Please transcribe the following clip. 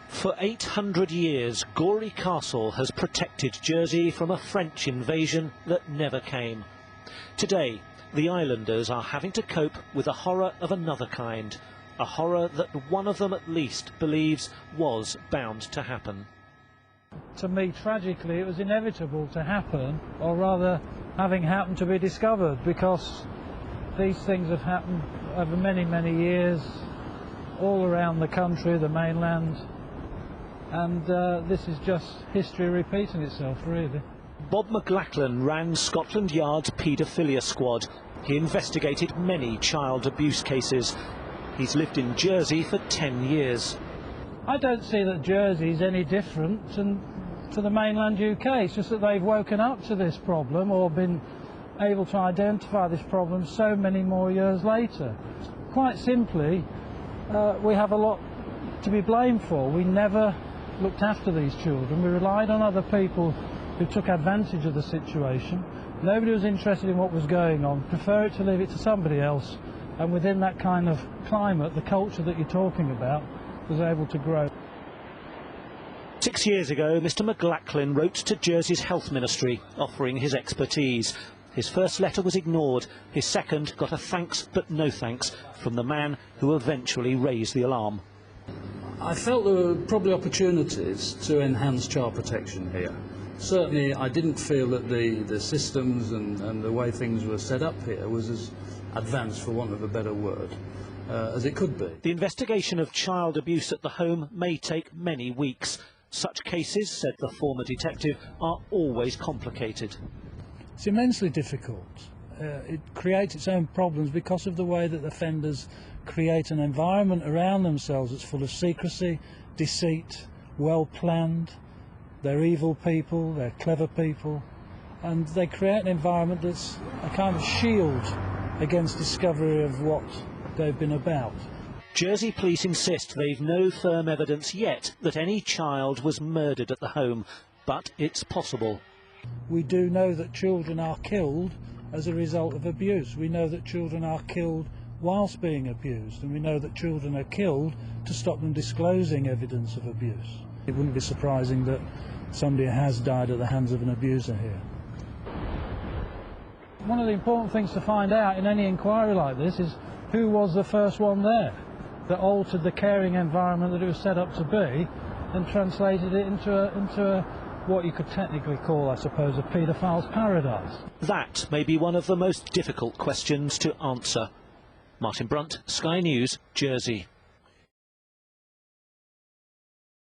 For 800 years, Gorey Castle has protected Jersey from a French invasion that never came. Today, the islanders are having to cope with a horror of another kind, a horror that one of them at least believes was bound to happen. To me, tragically, it was inevitable to happen, or rather having happened to be discovered, because these things have happened over many, many years all around the country, the mainland, and this is just history repeating itself, really. Bob McLachlan ran Scotland Yard's paedophilia squad. He investigated many child abuse cases. He's lived in Jersey for 10 years. I don't see that Jersey is any different to the mainland UK. It's just that they've woken up to this problem, or been able to identify this problem so many more years later. Quite simply, we have a lot to be blamed for. We never looked after these children. We relied on other people who took advantage of the situation. Nobody was interested in what was going on, preferred to leave it to somebody else, and within that kind of climate, the culture that you're talking about was able to grow. 6 years ago, Mr McLachlan wrote to Jersey's Health Ministry, offering his expertise. His first letter was ignored. His second got a thanks but no thanks from the man who eventually raised the alarm. I felt there were probably opportunities to enhance child protection here. Certainly I didn't feel that the systems and the way things were set up here was as advanced, for want of a better word, as it could be. The investigation of child abuse at the home may take many weeks. Such cases, said the former detective, are always complicated. It's immensely difficult. It creates its own problems because of the way that offenders create an environment around themselves that's full of secrecy, deceit, well planned. They're evil people, they're clever people, and they create an environment that's a kind of shield against discovery of what they've been about. Jersey police insist they've no firm evidence yet that any child was murdered at the home, but it's possible. We do know that children are killed as a result of abuse. We know that children are killed whilst being abused, and we know that children are killed to stop them disclosing evidence of abuse. It wouldn't be surprising that somebody has died at the hands of an abuser here. One of the important things to find out in any inquiry like this is who was the first one there that altered the caring environment that it was set up to be and translated it into what you could technically call, I suppose, a paedophile's paradise. That may be one of the most difficult questions to answer. Martin Brunt, Sky News, Jersey.